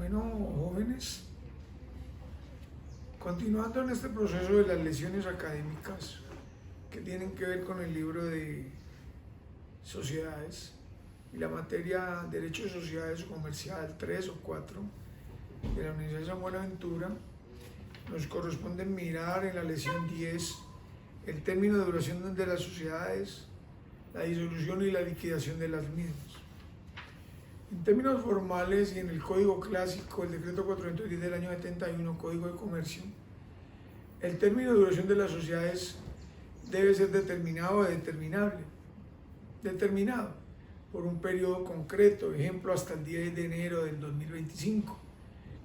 Bueno, jóvenes, continuando en este proceso de las lecciones académicas que tienen que ver con el libro de sociedades y la materia Derecho de Sociedades Comercial 3 o 4 de la Universidad de San Buenaventura, nos corresponde mirar en la lección 10 el término de duración de las sociedades, la disolución y la liquidación de las mismas. En términos formales y en el Código Clásico, el Decreto 410 del año 71, Código de Comercio, el término de duración de las sociedades debe ser determinado o determinable. Determinado por un periodo concreto, ejemplo, hasta el 10 de enero del 2025.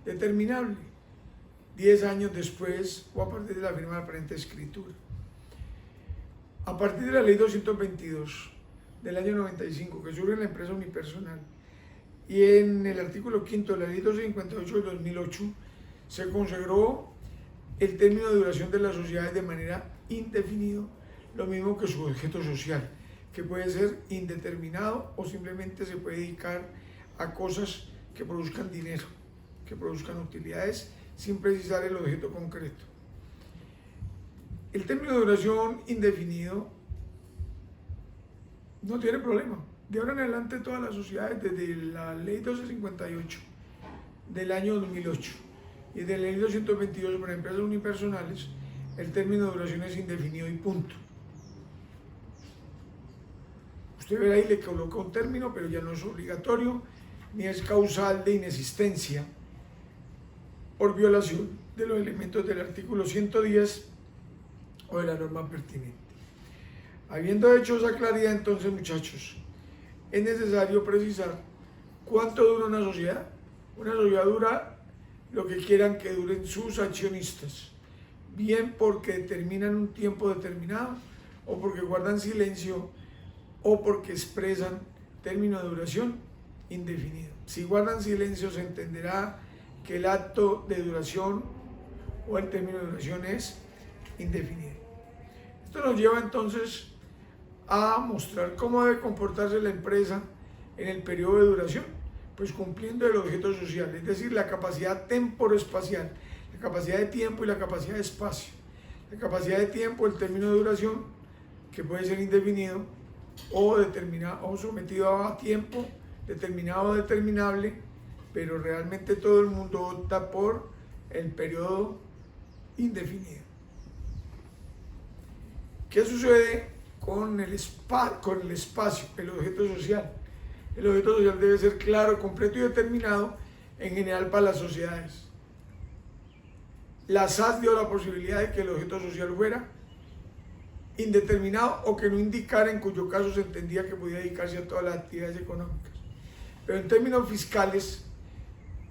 Determinable 10 años después o a partir de la firma de la presente escritura. A partir de la Ley 222 del año 95, que surge en la empresa unipersonal, y en el artículo 5 de la Ley 258 del 2008, se consagró el término de duración de las sociedades de manera indefinida, lo mismo que su objeto social, que puede ser indeterminado o simplemente se puede dedicar a cosas que produzcan dinero, que produzcan utilidades, sin precisar el objeto concreto. El término de duración indefinido no tiene problema. De ahora en adelante todas las sociedades, desde la Ley 1258 del año 2008 y de la Ley 222 para empresas unipersonales, el término de duración es indefinido y punto. Usted verá ahí, le coloca un término, pero ya no es obligatorio, ni es causal de inexistencia por violación de los elementos del artículo 110 o de la norma pertinente. Habiendo hecho esa claridad, entonces, muchachos, es necesario precisar cuánto dura una sociedad. Una sociedad dura lo que quieran que duren sus accionistas, bien porque determinan un tiempo determinado, o porque guardan silencio, o porque expresan término de duración indefinido. Si guardan silencio, se entenderá que el acto de duración o el término de duración es indefinido. Esto nos lleva entonces a mostrar cómo debe comportarse la empresa en el periodo de duración, pues cumpliendo el objeto social, es decir, la capacidad temporoespacial, la capacidad de tiempo y la capacidad de espacio. La capacidad de tiempo, el término de duración, que puede ser indefinido o determinado o sometido a tiempo determinado o determinable, pero realmente todo el mundo opta por el periodo indefinido. ¿Qué sucede con el espacio, el objeto social? El objeto social debe ser claro, completo y determinado en general para las sociedades. La SAS dio la posibilidad de que el objeto social fuera indeterminado o que no indicara, en cuyo caso se entendía que podía dedicarse a todas las actividades económicas. Pero en términos fiscales,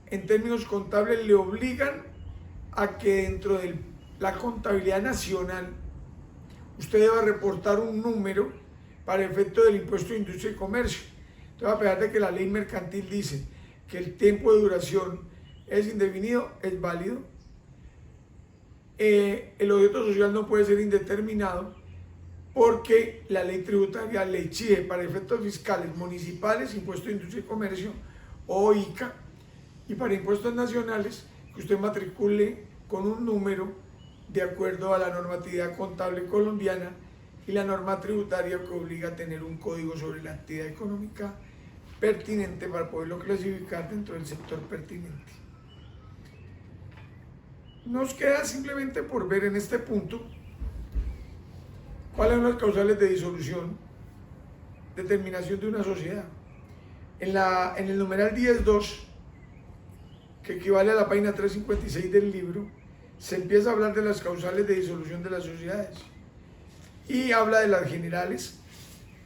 en términos contables, le obligan a que dentro de la contabilidad nacional usted debe reportar un número para efecto del impuesto de industria y comercio. Entonces, a pesar de que la ley mercantil dice que el tiempo de duración es indefinido, es válido, el objeto social no puede ser indeterminado porque la ley tributaria le exige para efectos fiscales municipales, impuesto de industria y comercio o ICA, y para impuestos nacionales que usted matricule con un número de acuerdo a la normatividad contable colombiana y la norma tributaria que obliga a tener un código sobre la actividad económica pertinente para poderlo clasificar dentro del sector pertinente. Nos queda simplemente por ver en este punto cuáles son las causales de disolución, determinación de una sociedad. En el numeral 10.2, que equivale a la página 356 del libro, se empieza a hablar de las causales de disolución de las sociedades y habla de las generales.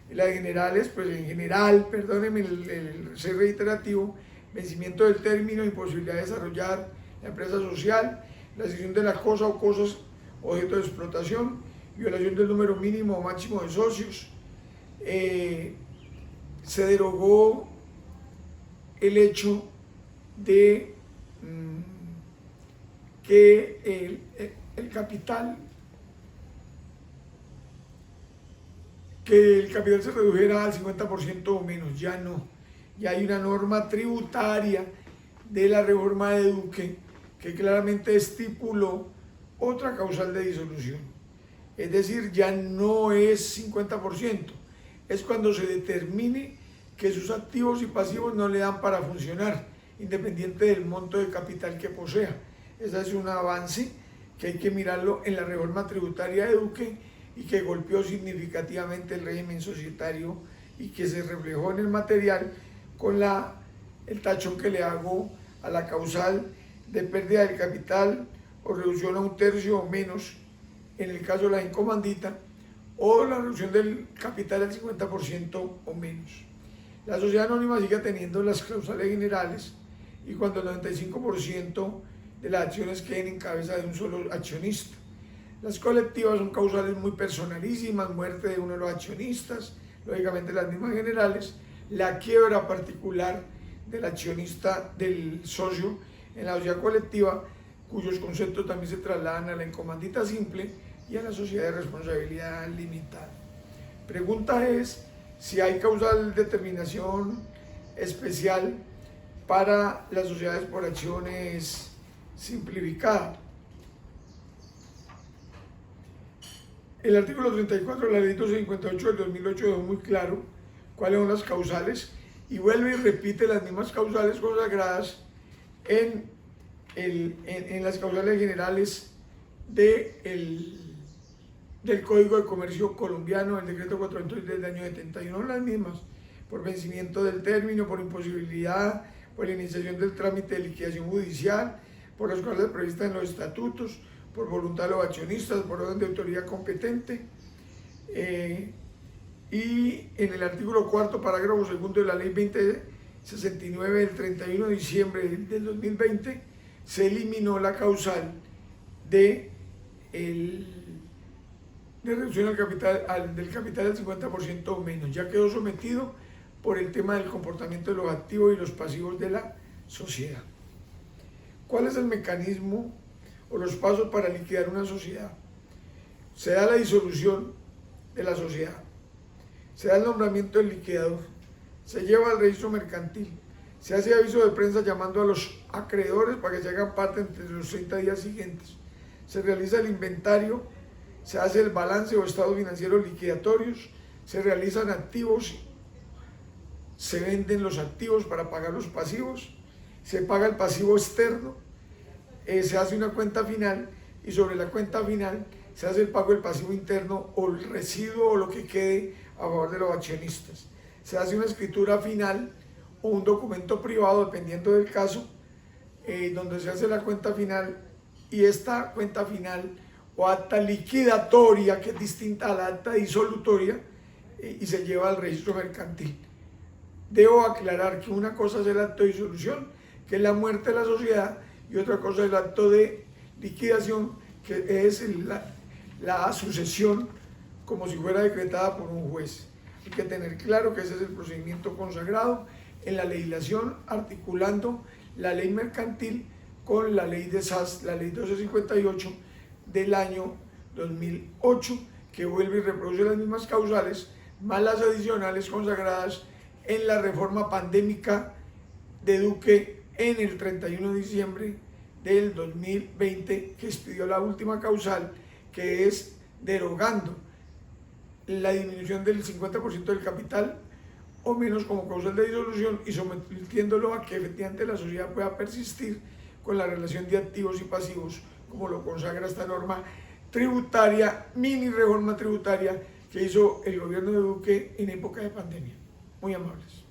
Y las generales, pues en general, perdónenme el ser reiterativo, vencimiento del término, imposibilidad de desarrollar la empresa social, la cesión de la cosa o cosas objeto de explotación, violación del número mínimo o máximo de socios. Se derogó el hecho de que el capital se redujera al 50% o menos. Ya no, ya hay una norma tributaria de la reforma de Duque, que claramente estipuló otra causal de disolución. Es decir, ya no es 50%, es cuando se determine que sus activos y pasivos no le dan para funcionar, independiente del monto de capital que posea. Ese es un avance que hay que mirarlo en la reforma tributaria de Duque y que golpeó significativamente el régimen societario y que se reflejó en el material con el tachón que le hago a la causal de pérdida del capital o reducción a 1/3 o menos en el caso de la incomandita, o la reducción del capital al 50% o menos. La sociedad anónima sigue teniendo las causales generales y cuando el 95% de las acciones queden en cabeza de un solo accionista. Las colectivas son causales muy personalísimas, muerte de uno de los accionistas, lógicamente las mismas generales, la quiebra particular del accionista, del socio en la sociedad colectiva, cuyos conceptos también se trasladan a la incomandita simple y a la sociedad de responsabilidad limitada. Pregunta es si hay causal de determinación especial para las sociedades por acciones simplificadas. El artículo 34 de la ley 258 del 2008 dejó muy claro cuáles son las causales y vuelve y repite las mismas causales consagradas en las causales generales del Código de Comercio colombiano, el decreto 423 del año 71, las mismas, por vencimiento del término, por imposibilidad, por la iniciación del trámite de liquidación judicial, por las causales previstas en los estatutos, por voluntad de los accionistas, por orden de autoridad competente. Y en el artículo 4, parágrafo 2 de la ley 2069 del 31 de diciembre del 2020, se eliminó la causal de reducción del capital del 50% o menos. Ya quedó sometido por el tema del comportamiento de los activos y los pasivos de la sociedad. ¿Cuál es el mecanismo o los pasos para liquidar una sociedad? Se da la disolución de la sociedad, se da el nombramiento del liquidador, se lleva al registro mercantil, se hace aviso de prensa llamando a los acreedores para que se hagan parte entre los 30 días siguientes, se realiza el inventario, se hace el balance o estados financieros liquidatorios, se realizan activos, se venden los activos para pagar los pasivos, se paga el pasivo externo, se hace una cuenta final y sobre la cuenta final se hace el pago del pasivo interno o el residuo o lo que quede a favor de los accionistas. Se hace una escritura final o un documento privado, dependiendo del caso, donde se hace la cuenta final y esta cuenta final o acta liquidatoria, que es distinta a la acta disolutoria, y se lleva al registro mercantil. Debo aclarar que una cosa es el acto de disolución, que es la muerte de la sociedad, y otra cosa es el acto de liquidación, que es la sucesión como si fuera decretada por un juez. Hay que tener claro que ese es el procedimiento consagrado en la legislación, articulando la ley mercantil con la ley de SAS, la ley 1258 del año 2008, que vuelve y reproduce las mismas causales, más las adicionales consagradas en la reforma pandémica de Duque en el 31 de diciembre del 2020, que expidió la última causal, que es derogando la disminución del 50% del capital o menos como causal de disolución y sometiéndolo a que efectivamente la sociedad pueda persistir con la relación de activos y pasivos, como lo consagra esta norma tributaria, mini reforma tributaria que hizo el gobierno de Duque en época de pandemia. Muy amables.